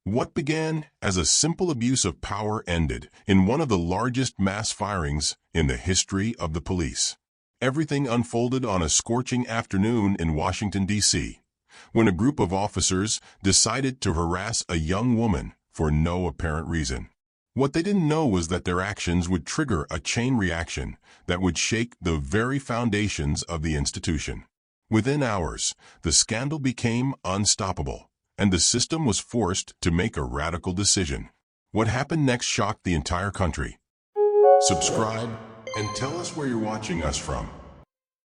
What began as a simple abuse of power ended in one of the largest mass firings in the history of the police. Everything unfolded on a scorching afternoon in Washington, D.C., when a group of officers decided to harass a young woman for no apparent reason. What they didn't know was that their actions would trigger a chain reaction that would shake the very foundations of the institution. Within hours, the scandal became unstoppable, and the system was forced to make a radical decision. What happened next shocked the entire country. Subscribe and tell us where you're watching us from.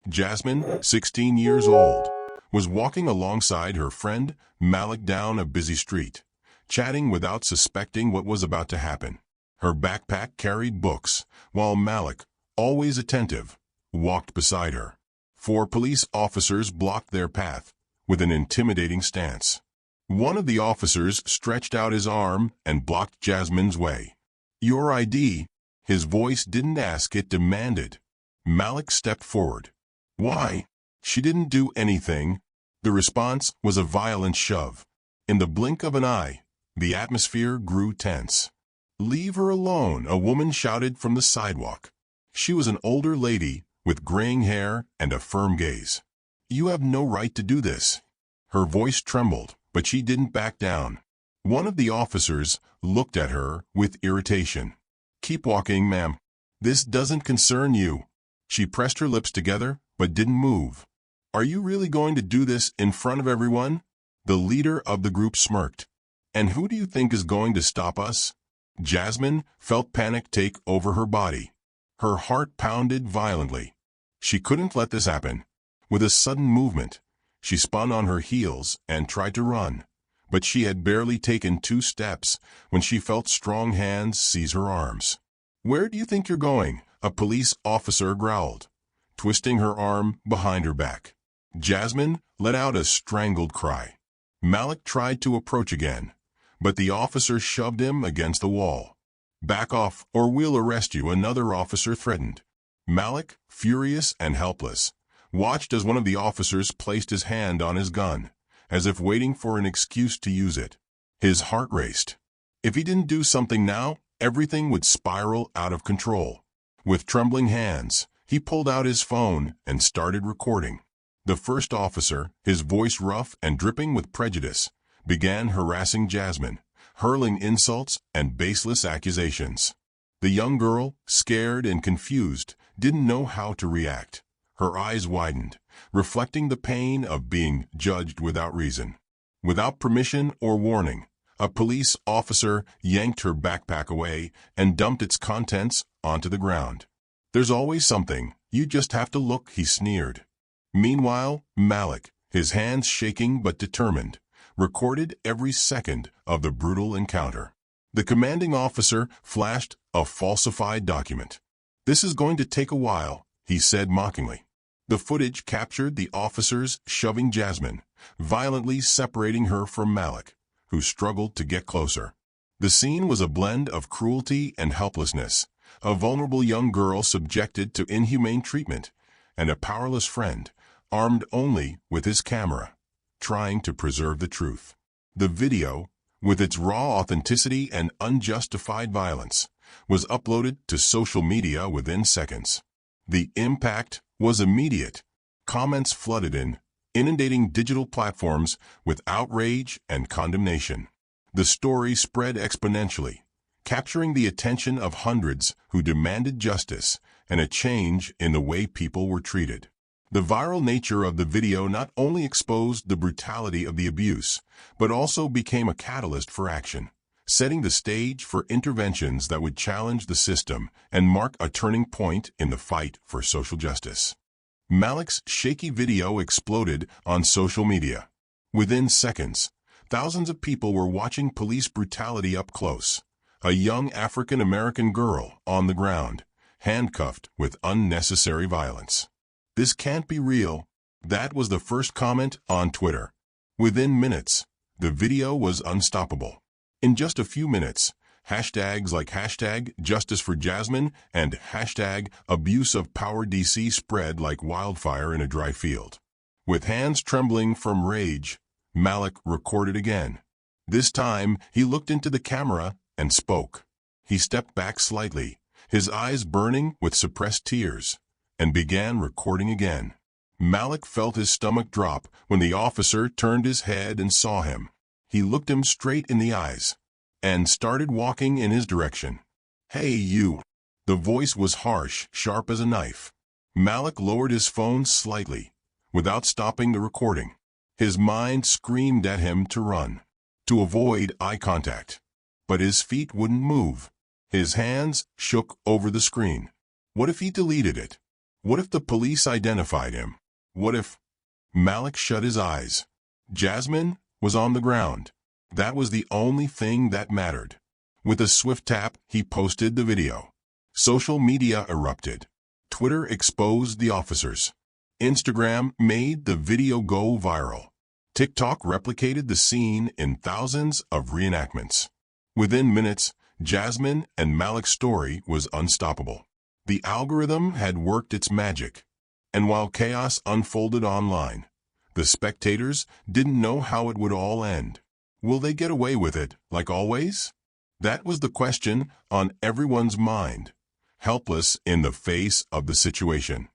Jasmine, 16 years old, was walking alongside her friend Malik down a busy street, chatting without suspecting what was about to happen. Her backpack carried books, while Malik, always attentive, walked beside her. 4 police officers blocked their path with an intimidating stance. One of the officers stretched out his arm and blocked Jasmine's way. "Your ID," his voice didn't ask, it demanded. Malik stepped forward. "Why?" "She didn't do anything." The response was a violent shove. In the blink of an eye, the atmosphere grew tense. "Leave her alone," a woman shouted from the sidewalk. She was an older lady with graying hair and a firm gaze. "You have no right to do this." Her voice trembled, but she didn't back down. One of the officers looked at her with irritation. "Keep walking, ma'am. This doesn't concern you." She pressed her lips together, but didn't move. "Are you really going to do this in front of everyone?" The leader of the group smirked. "And who do you think is going to stop us?" Jasmine felt panic take over her body. Her heart pounded violently. She couldn't let this happen. With a sudden movement, she spun on her heels and tried to run. But she had barely taken 2 steps when she felt strong hands seize her arms. "Where do you think you're going?" a police officer growled, twisting her arm behind her back. Jasmine let out a strangled cry. Malik tried to approach again, but the officer shoved him against the wall. "Back off, or we'll arrest you," another officer threatened. Malik, furious and helpless, watched as one of the officers placed his hand on his gun, as if waiting for an excuse to use it. His heart raced. If he didn't do something now, everything would spiral out of control. With trembling hands, he pulled out his phone and started recording. The first officer, his voice rough and dripping with prejudice, began harassing Jasmine, hurling insults and baseless accusations. The young girl, scared and confused, didn't know how to react. Her eyes widened, reflecting the pain of being judged without reason. Without permission or warning, a police officer yanked her backpack away and dumped its contents onto the ground. "There's always something, you just have to look," he sneered. Meanwhile, Malik, his hands shaking but determined, recorded every second of the brutal encounter. The commanding officer flashed a falsified document. "This is going to take a while," he said mockingly. The footage captured the officers shoving Jasmine, violently separating her from Malik, who struggled to get closer. The scene was a blend of cruelty and helplessness, a vulnerable young girl subjected to inhumane treatment, and a powerless friend, armed only with his camera, trying to preserve the truth. The video, with its raw authenticity and unjustified violence, was uploaded to social media within seconds. The impact was immediate. Comments flooded in, inundating digital platforms with outrage and condemnation. The story spread exponentially, capturing the attention of hundreds who demanded justice and a change in the way people were treated. The viral nature of the video not only exposed the brutality of the abuse, but also became a catalyst for action, setting the stage for interventions that would challenge the system and mark a turning point in the fight for social justice. Malik's shaky video exploded on social media. Within seconds, thousands of people were watching police brutality up close. A young African-American girl on the ground, handcuffed with unnecessary violence. "This can't be real." That was the first comment on Twitter. Within minutes, the video was unstoppable. In just a few minutes, hashtags like #JusticeForJasmine and #AbuseOfPowerDC spread like wildfire in a dry field. With hands trembling from rage, Malik recorded again. This time, he looked into the camera and spoke. He stepped back slightly, his eyes burning with suppressed tears, and began recording again. Malik felt his stomach drop when the officer turned his head and saw him. He looked him straight in the eyes and started walking in his direction. "Hey, you!" The voice was harsh, sharp as a knife. Malik lowered his phone slightly, without stopping the recording. His mind screamed at him to run, to avoid eye contact. But his feet wouldn't move. His hands shook over the screen. What if he deleted it? What if the police identified him? What if... Malik shut his eyes. Jasmine was on the ground. That was the only thing that mattered. With a swift tap, he posted the video. Social media erupted. Twitter exposed the officers. Instagram made the video go viral. TikTok replicated the scene in thousands of reenactments. Within minutes, Jasmine and Malik's story was unstoppable. The algorithm had worked its magic. And while chaos unfolded online, the spectators didn't know how it would all end. Will they get away with it, like always? That was the question on everyone's mind, helpless in the face of the situation.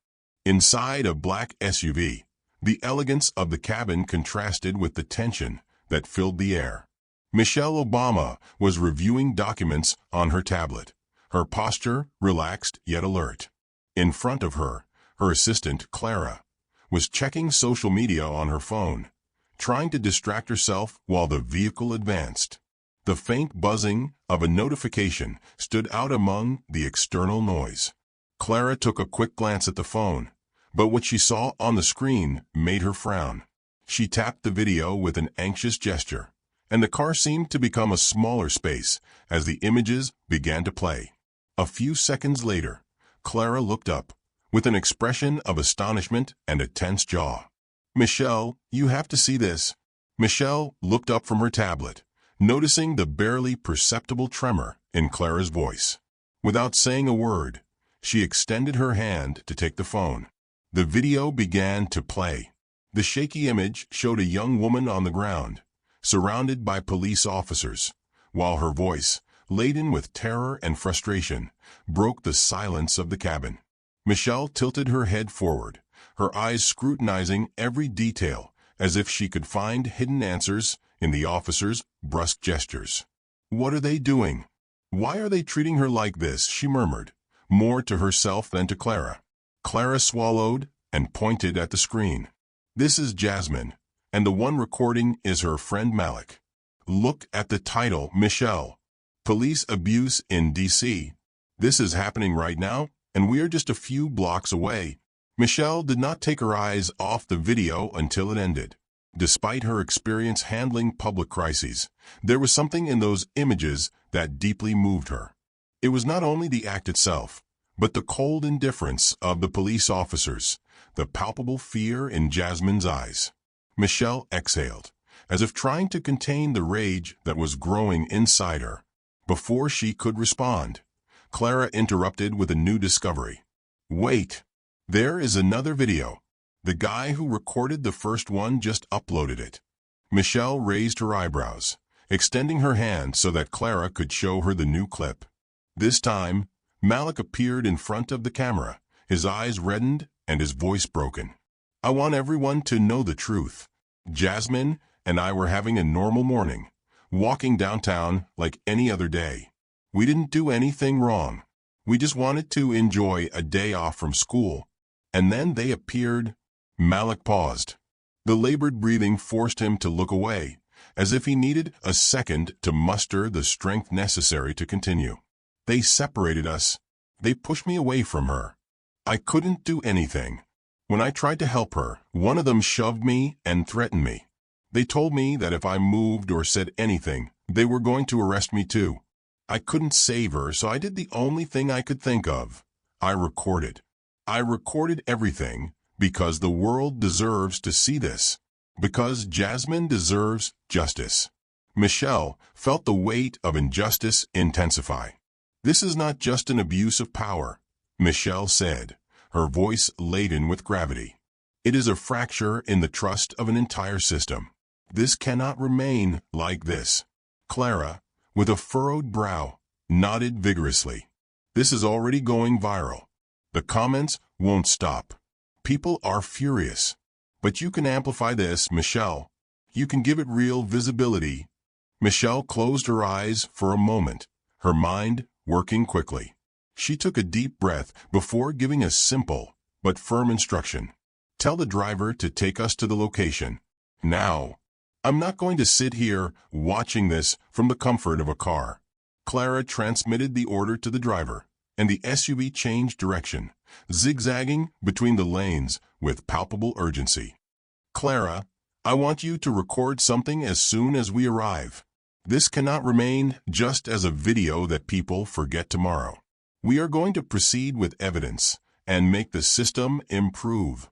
Inside a black SUV, the elegance of the cabin contrasted with the tension that filled the air. Michelle Obama was reviewing documents on her tablet, her posture relaxed yet alert. In front of her, her assistant, Clara, was checking social media on her phone, trying to distract herself while the vehicle advanced. The faint buzzing of a notification stood out among the external noise. Clara took a quick glance at the phone, but what she saw on the screen made her frown. She tapped the video with an anxious gesture, and the car seemed to become a smaller space as the images began to play. A few seconds later, Clara looked up, with an expression of astonishment and a tense jaw. "Michelle, you have to see this." Michelle looked up from her tablet, noticing the barely perceptible tremor in Clara's voice. Without saying a word, she extended her hand to take the phone. The video began to play. The shaky image showed a young woman on the ground, surrounded by police officers, while her voice, laden with terror and frustration, broke the silence of the cabin. Michelle tilted her head forward, her eyes scrutinizing every detail as if she could find hidden answers in the officers' brusque gestures. "What are they doing? Why are they treating her like this?" she murmured, more to herself than to Clara. Clara swallowed and pointed at the screen. "This is Jasmine, and the one recording is her friend Malik. Look at the title, Michelle. Police abuse in D.C. This is happening right now, and we are just a few blocks away." Michelle did not take her eyes off the video until it ended. Despite her experience handling public crises, there was something in those images that deeply moved her. It was not only the act itself, but the cold indifference of the police officers, the palpable fear in Jasmine's eyes. Michelle exhaled, as if trying to contain the rage that was growing inside her. Before she could respond, Clara interrupted with a new discovery. "Wait, there is another video. The guy who recorded the first one just uploaded it." Michelle raised her eyebrows, extending her hand so that Clara could show her the new clip. This time, Malik appeared in front of the camera, his eyes reddened and his voice broken. "I want everyone to know the truth. Jasmine and I were having a normal morning, walking downtown like any other day. We didn't do anything wrong. We just wanted to enjoy a day off from school. And then they appeared." Malik paused. The labored breathing forced him to look away, as if he needed a second to muster the strength necessary to continue. "They separated us. They pushed me away from her. I couldn't do anything. When I tried to help her, one of them shoved me and threatened me. They told me that if I moved or said anything, they were going to arrest me too. I couldn't save her, so I did the only thing I could think of. I recorded. I recorded everything because the world deserves to see this. Because Jasmine deserves justice." Michelle felt the weight of injustice intensify. "This is not just an abuse of power," Michelle said, her voice laden with gravity. "It is a fracture in the trust of an entire system. This cannot remain like this. Clara, with a furrowed brow, nodded vigorously. This is already going viral. The comments won't stop. People are furious. But you can amplify this, Michelle. You can give it real visibility. Michelle closed her eyes for a moment, her mind working quickly. She took a deep breath before giving a simple but firm instruction. Tell the driver to take us to the location. Now. I'm not going to sit here watching this from the comfort of a car. Clara transmitted the order to the driver, and the SUV changed direction, zigzagging between the lanes with palpable urgency. Clara, I want you to record something as soon as we arrive. This cannot remain just as a video that people forget tomorrow. We are going to proceed with evidence and make the system improve.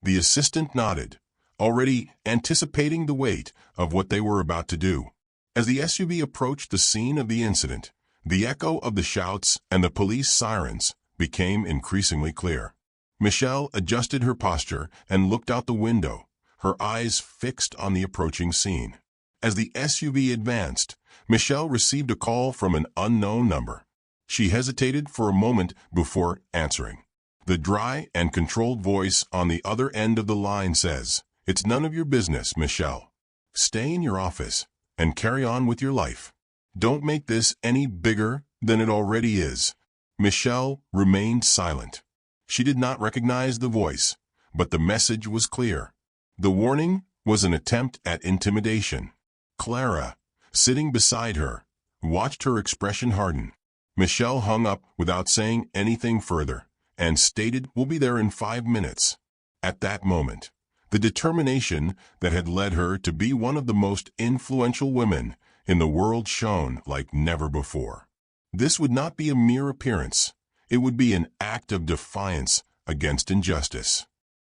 The assistant nodded, already anticipating the weight of what they were about to do. As the SUV approached the scene of the incident, the echo of the shouts and the police sirens became increasingly clear. Michelle adjusted her posture and looked out the window, her eyes fixed on the approaching scene. As the SUV advanced, Michelle received a call from an unknown number. She hesitated for a moment before answering. The dry and controlled voice on the other end of the line says, "It's none of your business, Michelle. Stay in your office and carry on with your life. Don't make this any bigger than it already is." Michelle remained silent. She did not recognize the voice, but the message was clear. The warning was an attempt at intimidation. Clara, sitting beside her, watched her expression harden. Michelle hung up without saying anything further and stated, "We'll be there in 5 minutes." At that moment, the determination that had led her to be one of the most influential women in the world shone like never before. This would not be a mere appearance. It would be an act of defiance against injustice.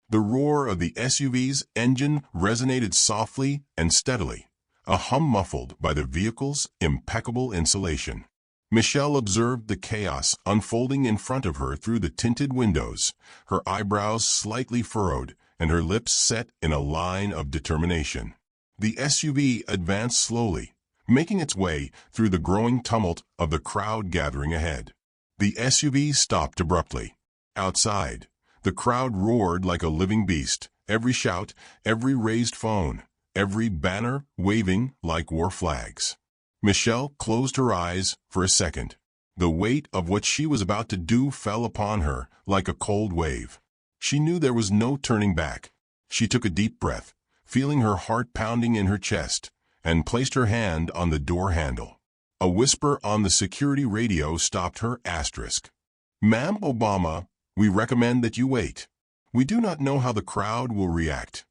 The roar of the SUV's engine resonated softly and steadily, a hum muffled by the vehicle's impeccable insulation. Michelle observed the chaos unfolding in front of her through the tinted windows, her eyebrows slightly furrowed and her lips set in a line of determination. The SUV advanced slowly, making its way through the growing tumult of the crowd gathering ahead. The SUV stopped abruptly. Outside, the crowd roared like a living beast, every shout, every raised phone, every banner waving like war flags. Michelle closed her eyes for a second. The weight of what she was about to do fell upon her like a cold wave. She knew there was no turning back. She took a deep breath, feeling her heart pounding in her chest, and placed her hand on the door handle. A whisper on the security radio stopped her. "Ma'am Obama, we recommend that you wait. We do not know how the crowd will react."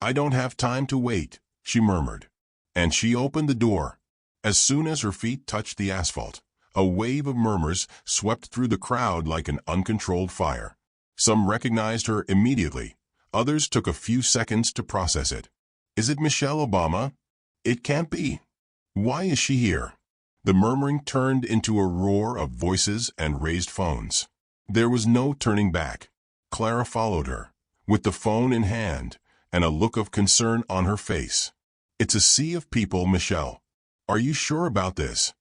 "I don't have time to wait," she murmured. And she opened the door. As soon as her feet touched the asphalt, a wave of murmurs swept through the crowd like an uncontrolled fire. Some recognized her immediately. Others took a few seconds to process it. "Is it Michelle Obama? It can't be. Why is she here?" The murmuring turned into a roar of voices and raised phones. There was no turning back. Clara followed her, with the phone in hand and a look of concern on her face. "It's a sea of people, Michelle. Are you sure about this?"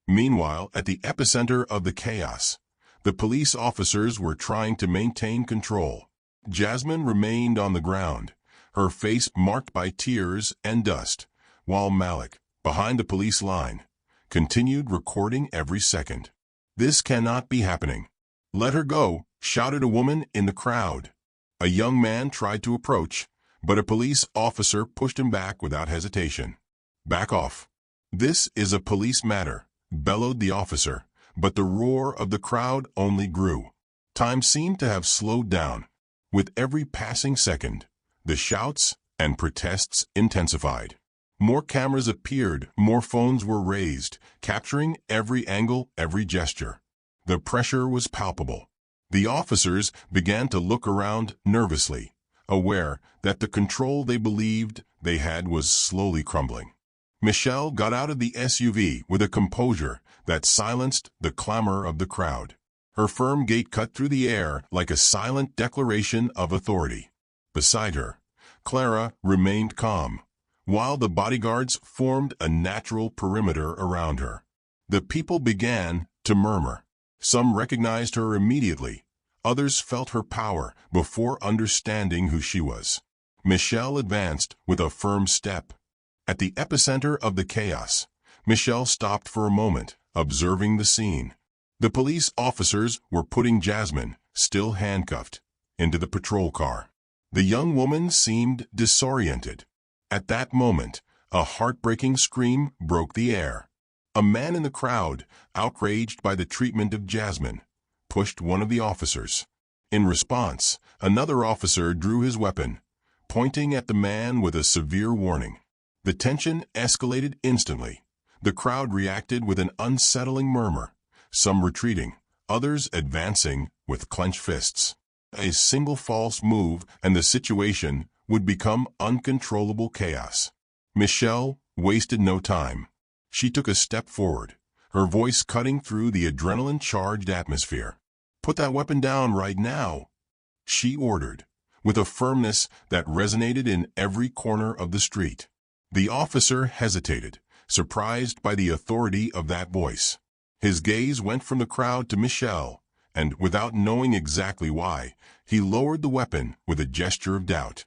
Meanwhile, at the epicenter of the chaos, the police officers were trying to maintain control. Jasmine remained on the ground, her face marked by tears and dust, while Malik, behind the police line, continued recording every second. "This cannot be happening." "Let her go," shouted a woman in the crowd. A young man tried to approach, but a police officer pushed him back without hesitation. "Back off. This is a police matter," bellowed the officer, but the roar of the crowd only grew. Time seemed to have slowed down. With every passing second, the shouts and protests intensified. More cameras appeared, more phones were raised, capturing every angle, every gesture. The pressure was palpable. The officers began to look around nervously, aware that the control they believed they had was slowly crumbling. Michelle got out of the SUV with a composure that silenced the clamor of the crowd. Her firm gait cut through the air like a silent declaration of authority. Beside her, Clara remained calm, while the bodyguards formed a natural perimeter around her. The people began to murmur. Some recognized her immediately. Others felt her power before understanding who she was. Michelle advanced with a firm step. At the epicenter of the chaos, Michelle stopped for a moment, observing the scene. The police officers were putting Jasmine, still handcuffed, into the patrol car. The young woman seemed disoriented. At that moment, a heartbreaking scream broke the air. A man in the crowd, outraged by the treatment of Jasmine, pushed one of the officers. In response, another officer drew his weapon, pointing at the man with a severe warning. The tension escalated instantly. The crowd reacted with an unsettling murmur, some retreating, others advancing with clenched fists. A single false move and the situation would become uncontrollable chaos. Michelle wasted no time. She took a step forward, her voice cutting through the adrenaline-charged atmosphere. "Put that weapon down right now," she ordered, with a firmness that resonated in every corner of the street. The officer hesitated, surprised by the authority of that voice. His gaze went from the crowd to Michelle, and without knowing exactly why, he lowered the weapon with a gesture of doubt.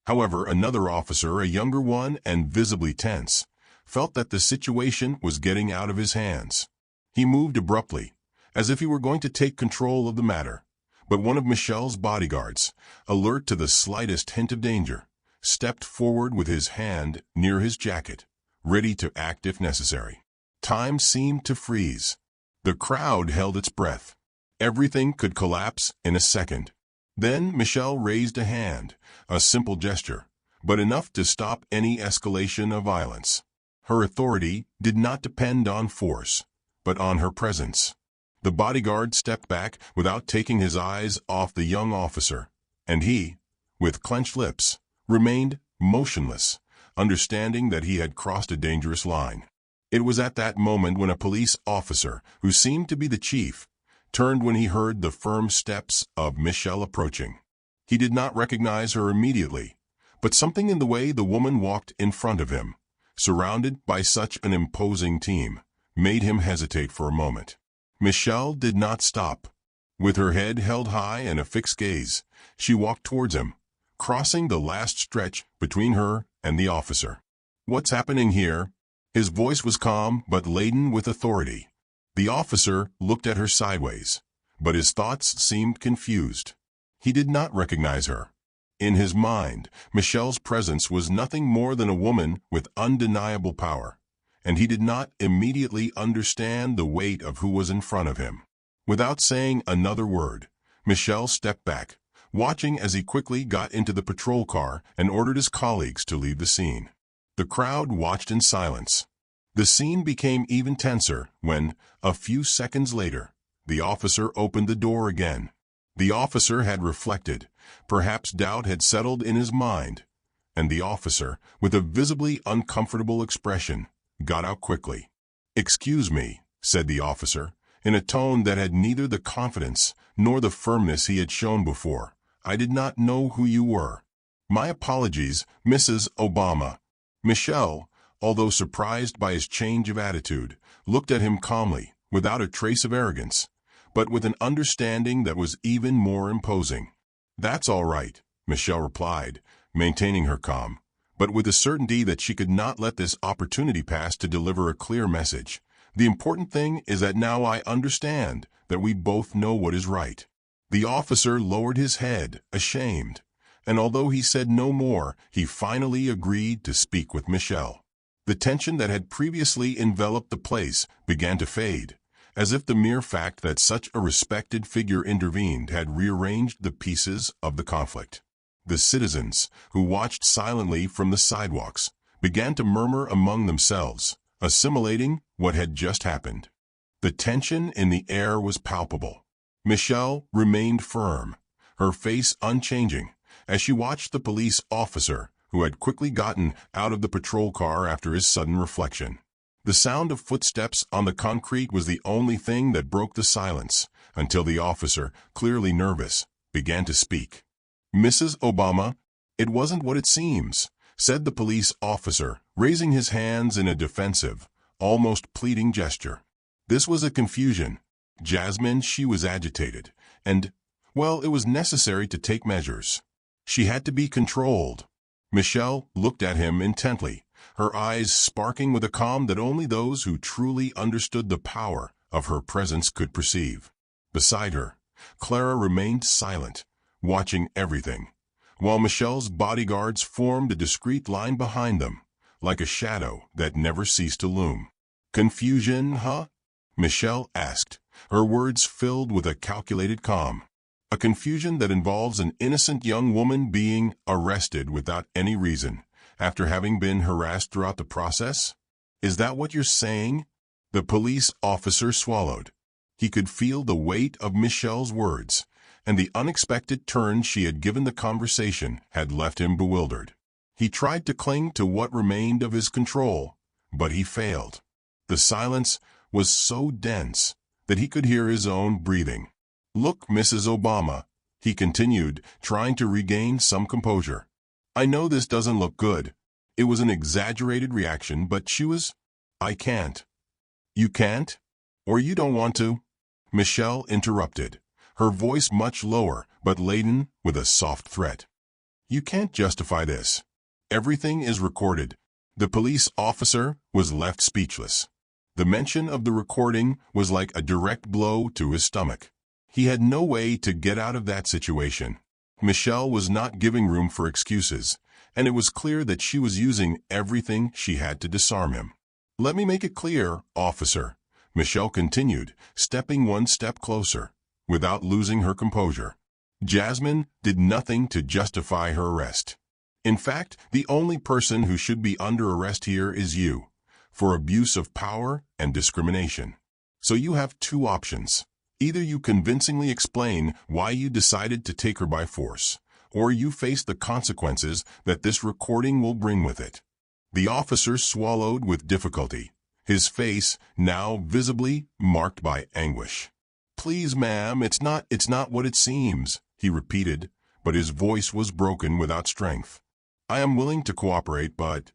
However, another officer, a younger one and visibly tense, felt that the situation was getting out of his hands. He moved abruptly, as if he were going to take control of the matter. But one of Michelle's bodyguards, alert to the slightest hint of danger, stepped forward with his hand near his jacket, ready to act if necessary. Time seemed to freeze. The crowd held its breath. Everything could collapse in a second. Then Michelle raised a hand, a simple gesture, but enough to stop any escalation of violence. Her authority did not depend on force, but on her presence. The bodyguard stepped back without taking his eyes off the young officer, and he, with clenched lips, remained motionless, understanding that he had crossed a dangerous line. It was at that moment when a police officer, who seemed to be the chief, turned when he heard the firm steps of Michelle approaching. He did not recognize her immediately, but something in the way the woman walked in front of him, surrounded by such an imposing team, made him hesitate for a moment. Michelle did not stop. With her head held high and a fixed gaze, she walked towards him, crossing the last stretch between her and the officer. "What's happening here?" His voice was calm but laden with authority. The officer looked at her sideways, but his thoughts seemed confused. He did not recognize her. In his mind, Michelle's presence was nothing more than a woman with undeniable power, and he did not immediately understand the weight of who was in front of him. Without saying another word, Michelle stepped back, watching as he quickly got into the patrol car and ordered his colleagues to leave the scene. The crowd watched in silence. The scene became even tenser when, a few seconds later, the officer opened the door again. The officer had reflected. Perhaps doubt had settled in his mind, and the officer, with a visibly uncomfortable expression, got out quickly. "Excuse me," said the officer, in a tone that had neither the confidence nor the firmness he had shown before. "I did not know who you were." "My apologies, Mrs. Obama." Michelle, although surprised by his change of attitude, looked at him calmly, without a trace of arrogance, but with an understanding that was even more imposing. "That's all right," Michelle replied, maintaining her calm, but with the certainty that she could not let this opportunity pass to deliver a clear message. "The important thing is that now I understand that we both know what is right." The officer lowered his head, ashamed, and although he said no more, he finally agreed to speak with Michelle. The tension that had previously enveloped the place began to fade, as if the mere fact that such a respected figure intervened had rearranged the pieces of the conflict. The citizens, who watched silently from the sidewalks, began to murmur among themselves, assimilating what had just happened. The tension in the air was palpable. Michelle remained firm, her face unchanging, as she watched the police officer, who had quickly gotten out of the patrol car after his sudden reflection. The sound of footsteps on the concrete was the only thing that broke the silence, until the officer, clearly nervous, began to speak. "Mrs. Obama, it wasn't what it seems," said the police officer, raising his hands in a defensive, almost pleading gesture. This was a confusion. Jasmine, she was agitated, and, well, it was necessary to take measures. She had to be controlled. Michelle looked at him intently, her eyes sparkling with a calm that only those who truly understood the power of her presence could perceive. Beside her, Clara remained silent, watching everything, while Michelle's bodyguards formed a discreet line behind them, like a shadow that never ceased to loom. "Confusion, huh?" Michelle asked, her words filled with a calculated calm. "A confusion that involves an innocent young woman being arrested without any reason, after having been harassed throughout the process? Is that what you're saying?" The police officer swallowed. He could feel the weight of Michelle's words, and the unexpected turn she had given the conversation had left him bewildered. He tried to cling to what remained of his control, but he failed. The silence was so dense that he could hear his own breathing. "Look, Mrs. Obama," he continued, trying to regain some composure. "I know this doesn't look good. It was an exaggerated reaction, but I can't." "You can't? Or you don't want to?" Michelle interrupted, her voice much lower but laden with a soft threat. "You can't justify this. Everything is recorded." The police officer was left speechless. The mention of the recording was like a direct blow to his stomach. He had no way to get out of that situation. Michelle was not giving room for excuses, and it was clear that she was using everything she had to disarm him. "Let me make it clear, officer," Michelle continued, stepping one step closer, without losing her composure. "Jasmine did nothing to justify her arrest. In fact, the only person who should be under arrest here is you, for abuse of power and discrimination. So you have two options. Either you convincingly explain why you decided to take her by force, or you face the consequences that this recording will bring with it." The officer swallowed with difficulty, his face now visibly marked by anguish. "Please, ma'am, it's not what it seems," he repeated, but his voice was broken without strength. "I am willing to cooperate, but—"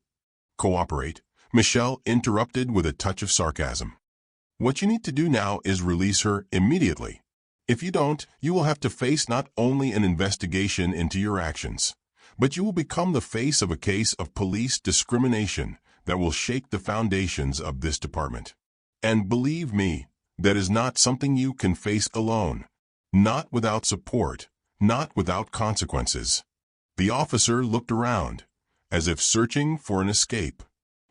"Cooperate?" Michelle interrupted with a touch of sarcasm. "What you need to do now is release her immediately. If you don't, you will have to face not only an investigation into your actions, but you will become the face of a case of police discrimination that will shake the foundations of this department. And believe me, that is not something you can face alone. Not without support, not without consequences." The officer looked around, as if searching for an escape.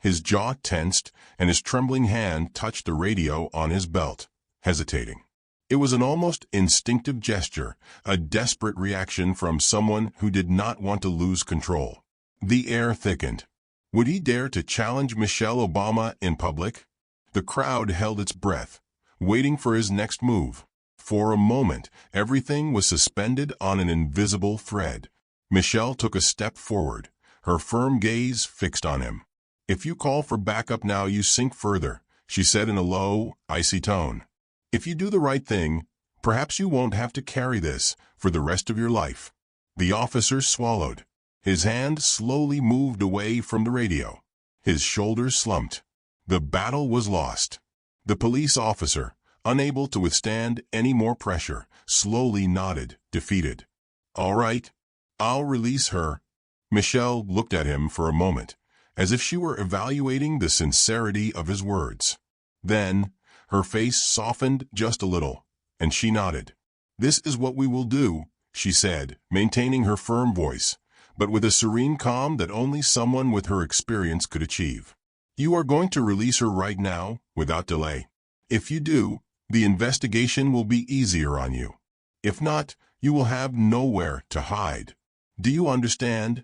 His jaw tensed, and his trembling hand touched the radio on his belt, hesitating. It was an almost instinctive gesture, a desperate reaction from someone who did not want to lose control. The air thickened. Would he dare to challenge Michelle Obama in public? The crowd held its breath, waiting for his next move. For a moment, everything was suspended on an invisible thread. Michelle took a step forward, her firm gaze fixed on him. "If you call for backup now, you sink further," she said in a low, icy tone. "If you do the right thing, perhaps you won't have to carry this for the rest of your life." The officer swallowed. His hand slowly moved away from the radio. His shoulders slumped. The battle was lost. The police officer, unable to withstand any more pressure, slowly nodded, defeated. "All right, I'll release her." Michelle looked at him for a moment, as if she were evaluating the sincerity of his words. Then, her face softened just a little, and she nodded. "This is what we will do," she said, maintaining her firm voice, but with a serene calm that only someone with her experience could achieve. "You are going to release her right now, without delay. If you do, the investigation will be easier on you. If not, you will have nowhere to hide. Do you understand?"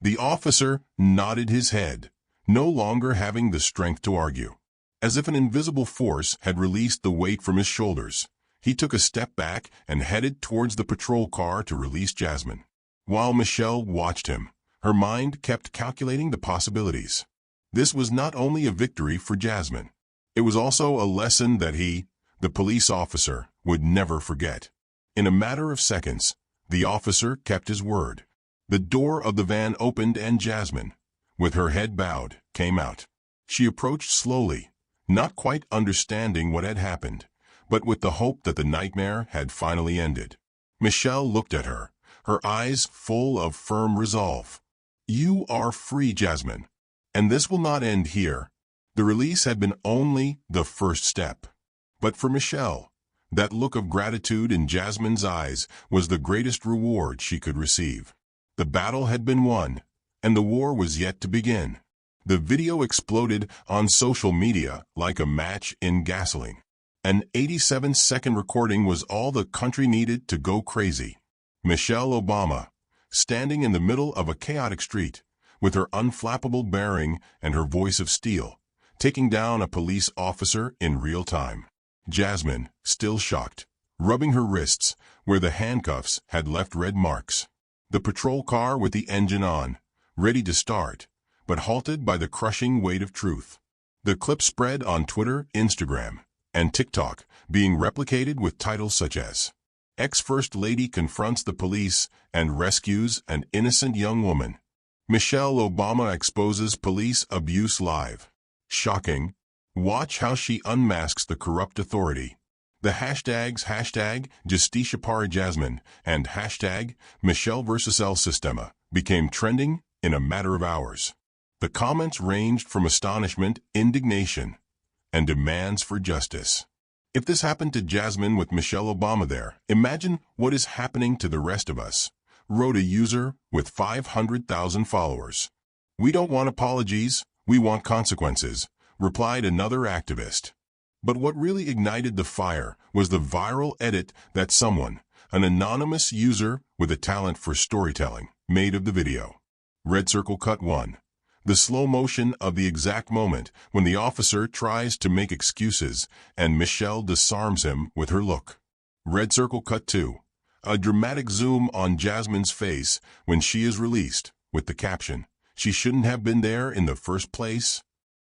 The officer nodded his head, no longer having the strength to argue. As if an invisible force had released the weight from his shoulders, he took a step back and headed towards the patrol car to release Jasmine. While Michelle watched him, her mind kept calculating the possibilities. This was not only a victory for Jasmine. It was also a lesson that he, the police officer, would never forget. In a matter of seconds, the officer kept his word. The door of the van opened and Jasmine, with her head bowed, came out. She approached slowly, not quite understanding what had happened, but with the hope that the nightmare had finally ended. Michelle looked at her, her eyes full of firm resolve. "You are free, Jasmine. And this will not end here." The release had been only the first step. But for Michelle, that look of gratitude in Jasmine's eyes was the greatest reward she could receive. The battle had been won, and the war was yet to begin. The video exploded on social media like a match in gasoline. An 87-second recording was all the country needed to go crazy. Michelle Obama, standing in the middle of a chaotic street, with her unflappable bearing and her voice of steel, taking down a police officer in real time. Jasmine, still shocked, rubbing her wrists where the handcuffs had left red marks. The patrol car with the engine on, ready to start, but halted by the crushing weight of truth. The clip spread on Twitter, Instagram, and TikTok, being replicated with titles such as "Ex-First Lady Confronts the Police and Rescues an Innocent Young Woman." Michelle Obama Exposes Police Abuse Live. Shocking. Watch how she unmasks the corrupt authority. The hashtags #JusticiaParaJasmine and #Michelle vs. El Sistema became trending in a matter of hours. The comments ranged from astonishment, indignation, and demands for justice. If this happened to Jasmine with Michelle Obama there, imagine what is happening to the rest of us, wrote a user with 500,000 followers. "We don't want apologies, we want consequences," replied another activist. But what really ignited the fire was the viral edit that someone, an anonymous user with a talent for storytelling, made of the video. Red circle cut 1. The slow motion of the exact moment when the officer tries to make excuses and Michelle disarms him with her look. Red circle cut 2. A dramatic zoom on Jasmine's face when she is released, with the caption, "She shouldn't have been there in the first place."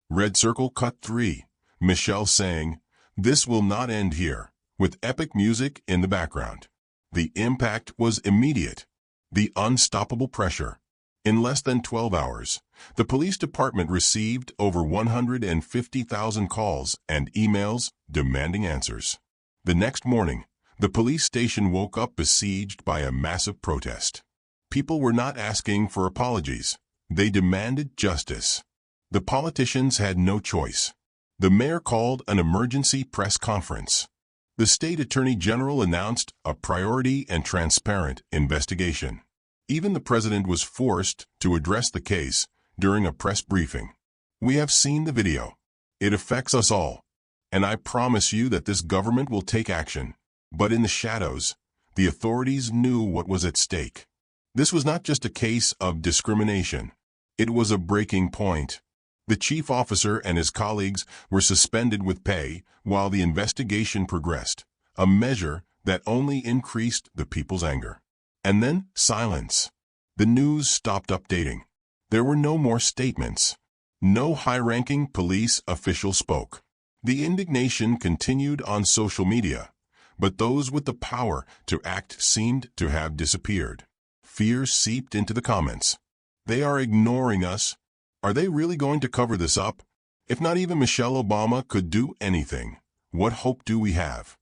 Red circle cut 3. Michelle saying, "This will not end here," with epic music in the background. The impact was immediate. The unstoppable pressure. In less than 12 hours, the police department received over 150,000 calls and emails demanding answers. The next morning, the police station woke up besieged by a massive protest. People were not asking for apologies. They demanded justice. The politicians had no choice. The mayor called an emergency press conference. The state attorney general announced a priority and transparent investigation. Even the president was forced to address the case during a press briefing. "We have seen the video. It affects us all. And I promise you that this government will take action." But in the shadows, the authorities knew what was at stake. This was not just a case of discrimination. It was a breaking point. The chief officer and his colleagues were suspended with pay while the investigation progressed, a measure that only increased the people's anger. And then silence. The news stopped updating. There were no more statements. No high-ranking police official spoke. The indignation continued on social media, but those with the power to act seemed to have disappeared. Fear seeped into the comments. "They are ignoring us. Are they really going to cover this up? If not even Michelle Obama could do anything, what hope do we have?"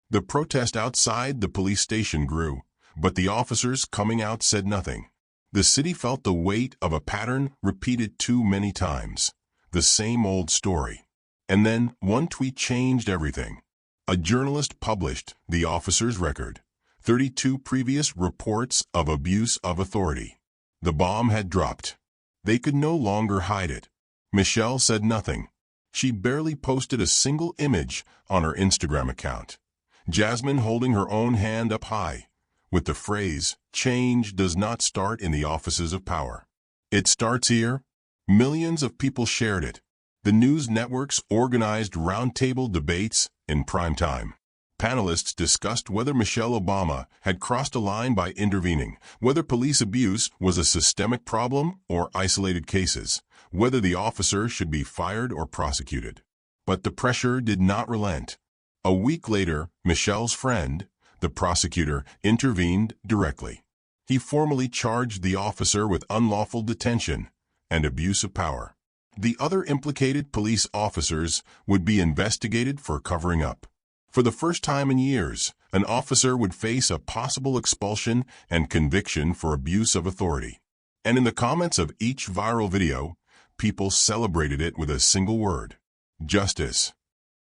The protest outside the police station grew, but the officers coming out said nothing. The city felt the weight of a pattern repeated too many times. The same old story. And then one tweet changed everything. A journalist published the officer's record, 32 previous reports of abuse of authority. The bomb had dropped. They could no longer hide it. Michelle said nothing. She barely posted a single image on her Instagram account. Jasmine holding her own hand up high, with the phrase, "Change does not start in the offices of power. It starts here." Millions of people shared it. The news networks organized roundtable debates in prime time. Panelists discussed whether Michelle Obama had crossed a line by intervening, whether police abuse was a systemic problem or isolated cases, whether the officer should be fired or prosecuted. But the pressure did not relent. A week later, Michelle's friend, the prosecutor, intervened directly. He formally charged the officer with unlawful detention, and abuse of power. The other implicated police officers would be investigated for covering up. For the first time in years, an officer would face a possible expulsion and conviction for abuse of authority. And in the comments of each viral video, people celebrated it with a single word: justice.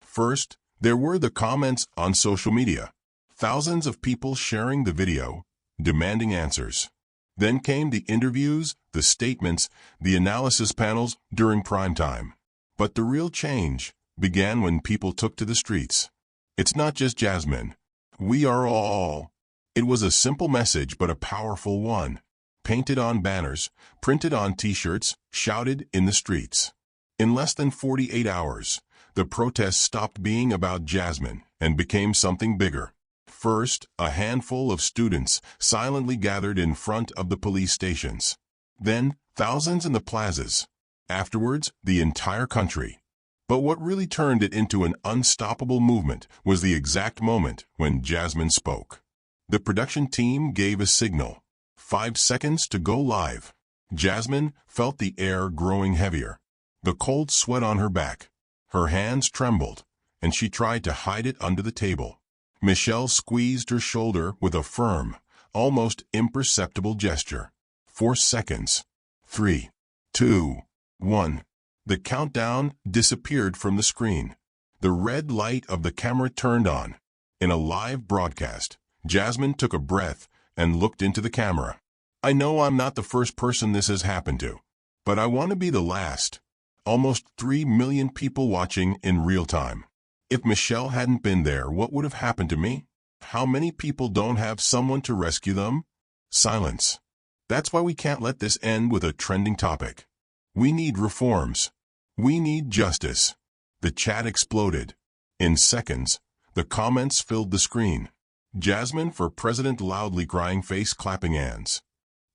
First, there were the comments on social media. Thousands of people sharing the video, demanding answers. Then came the interviews, the statements, the analysis panels during prime time. But the real change began when people took to the streets. It's not just Jasmine. We are all. It was a simple message but a powerful one. Painted on banners, printed on t-shirts, shouted in the streets. In less than 48 hours, the protests stopped being about Jasmine and became something bigger. First, a handful of students silently gathered in front of the police stations. Then, thousands in the plazas. Afterwards, the entire country. But what really turned it into an unstoppable movement was the exact moment when Jasmine spoke. The production team gave a signal. 5 seconds to go live. Jasmine felt the air growing heavier. The cold sweat on her back. Her hands trembled, and she tried to hide it under the table. Michelle squeezed her shoulder with a firm, almost imperceptible gesture. 4 seconds. 3, 2, 1. The countdown disappeared from the screen. The red light of the camera turned on. In a live broadcast, Jasmine took a breath and looked into the camera. I know I'm not the first person this has happened to, but I want to be the last. Almost 3 million people watching in real time. If Michelle hadn't been there, what would have happened to me? How many people don't have someone to rescue them? Silence. That's why we can't let this end with a trending topic. We need reforms. We need justice. The chat exploded. In seconds, the comments filled the screen. Jasmine for president loudly crying, face clapping hands.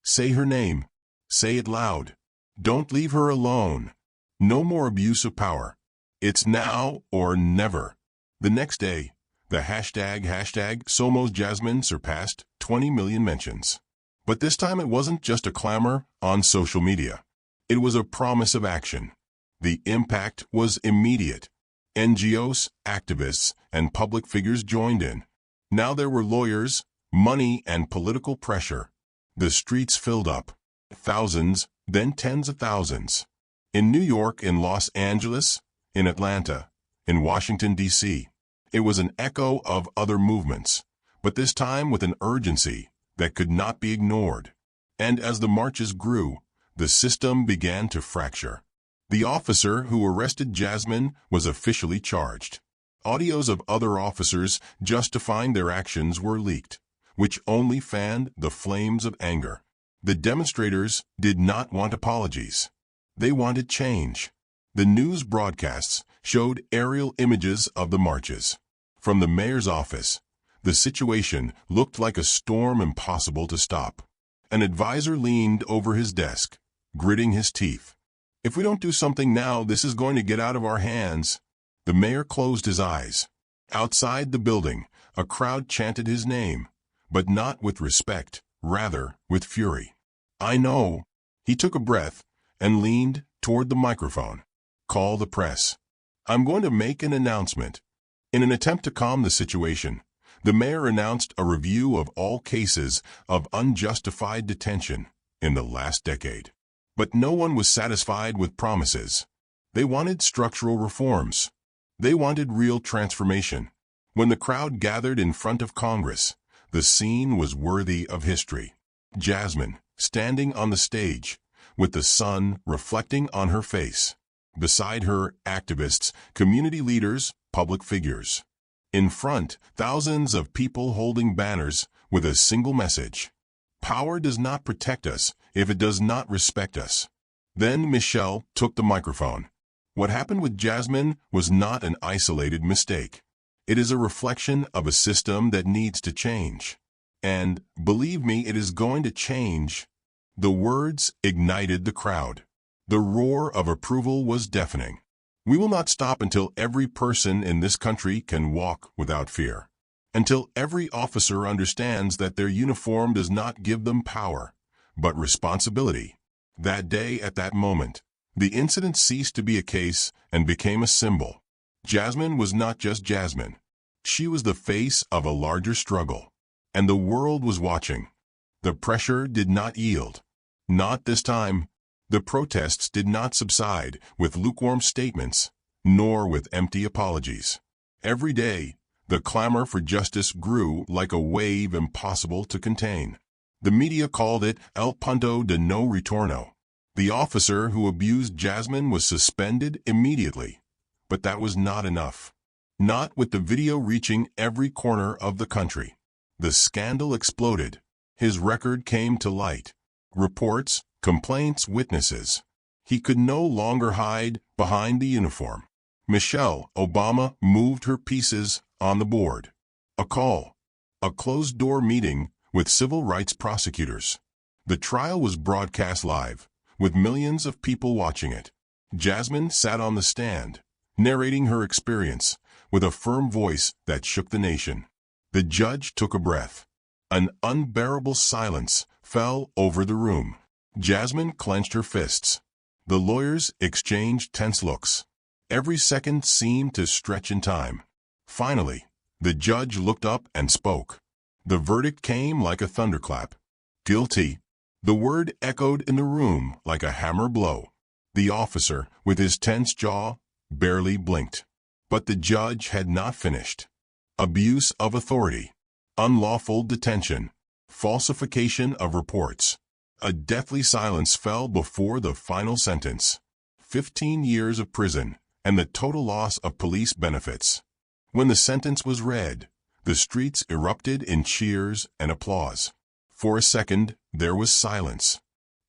Say her name. Say it loud. Don't leave her alone. No more abuse of power. It's now or never. The next day, the hashtag #SomosJasmine surpassed 20 million mentions. But this time it wasn't just a clamor on social media. It was a promise of action. The impact was immediate. NGOs, activists, and public figures joined in. Now there were lawyers, money, and political pressure. The streets filled up. Thousands, then tens of thousands. In New York, in Los Angeles, in Atlanta, in Washington, D.C. It was an echo of other movements, but this time with an urgency that could not be ignored. And as the marches grew, the system began to fracture. The officer who arrested Jasmine was officially charged. Audios of other officers justifying their actions were leaked, which only fanned the flames of anger. The demonstrators did not want apologies. They wanted change. The news broadcasts showed aerial images of the marches. From the mayor's office, the situation looked like a storm impossible to stop. An advisor leaned over his desk, gritting his teeth. If we don't do something now, this is going to get out of our hands. The mayor closed his eyes. Outside the building, a crowd chanted his name, but not with respect, rather with fury. I know. He took a breath and leaned toward the microphone. Call the press. I'm going to make an announcement. In an attempt to calm the situation, the mayor announced a review of all cases of unjustified detention in the last decade. But no one was satisfied with promises. They wanted structural reforms. They wanted real transformation. When the crowd gathered in front of Congress, the scene was worthy of history. Jasmine, standing on the stage, with the sun reflecting on her face. Beside her, activists, community leaders, public figures. In front, thousands of people holding banners with a single message. Power does not protect us if it does not respect us. Then Michelle took the microphone. What happened with Jasmine was not an isolated mistake. It is a reflection of a system that needs to change. And, believe me, it is going to change. The words ignited the crowd. The roar of approval was deafening. We will not stop until every person in this country can walk without fear. Until every officer understands that their uniform does not give them power, but responsibility. That day, at that moment, the incident ceased to be a case and became a symbol. Jasmine was not just Jasmine. She was the face of a larger struggle. And the world was watching. The pressure did not yield. Not this time. The protests did not subside with lukewarm statements, nor with empty apologies. Every day, the clamor for justice grew like a wave impossible to contain. The media called it El Punto de No Retorno. The officer who abused Jasmine was suspended immediately. But that was not enough. Not with the video reaching every corner of the country. The scandal exploded. His record came to light. Reports, complaints, witnesses. He could no longer hide behind the uniform. Michelle Obama moved her pieces on the board. A call. A closed-door meeting with civil rights prosecutors. The trial was broadcast live, with millions of people watching it. Jasmine sat on the stand, narrating her experience, with a firm voice that shook the nation. The judge took a breath. An unbearable silence fell over the room. Jasmine clenched her fists. The lawyers exchanged tense looks. Every second seemed to stretch in time. Finally, the judge looked up and spoke. The verdict came like a thunderclap. Guilty. The word echoed in the room like a hammer blow. The officer, with his tense jaw, barely blinked. But the judge had not finished. Abuse of authority. Unlawful detention. Falsification of reports. A deathly silence fell before the final sentence. 15 years of prison and the total loss of police benefits. When the sentence was read, the streets erupted in cheers and applause. For a second, there was silence.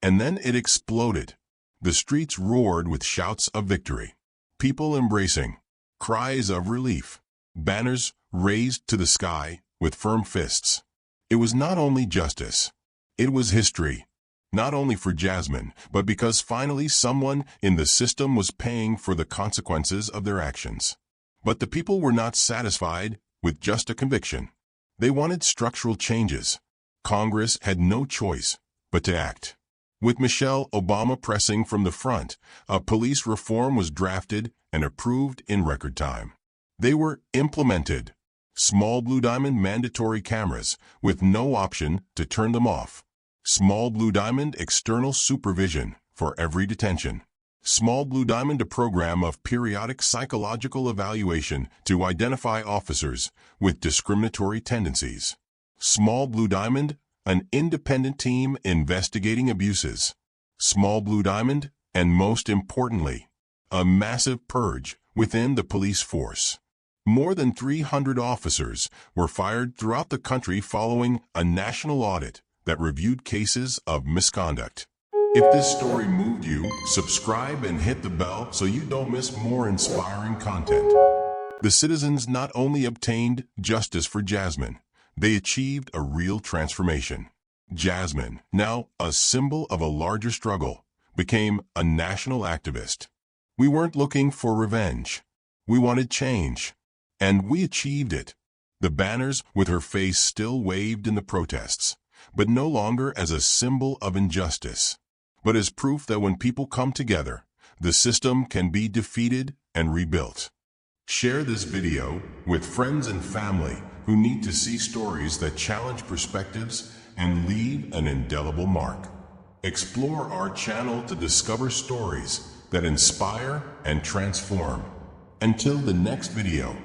And then it exploded. The streets roared with shouts of victory. People embracing. Cries of relief. Banners raised to the sky with firm fists. It was not only justice. It was history. Not only for Jasmine, but because finally someone in the system was paying for the consequences of their actions. But the people were not satisfied with just a conviction. They wanted structural changes. Congress had no choice but to act. With Michelle Obama pressing from the front, a police reform was drafted and approved in record time. They were implemented. Small blue diamond mandatory cameras with no option to turn them off. Small blue diamond external supervision for every detention. Small blue diamond a program of periodic psychological evaluation to identify officers with discriminatory tendencies. Small blue diamond, an independent team investigating abuses. Small blue diamond, and most importantly, a massive purge within the police force. More than 300 officers were fired throughout the country following a national audit that reviewed cases of misconduct. If this story moved you, subscribe and hit the bell so you don't miss more inspiring content. The citizens not only obtained justice for Jasmine, they achieved a real transformation. Jasmine, now a symbol of a larger struggle, became a national activist. We weren't looking for revenge. We wanted change. And we achieved it. The banners with her face still waved in the protests, but no longer as a symbol of injustice, but as proof that when people come together, the system can be defeated and rebuilt. Share this video with friends and family who need to see stories that challenge perspectives and leave an indelible mark. Explore our channel to discover stories that inspire and transform. Until the next video.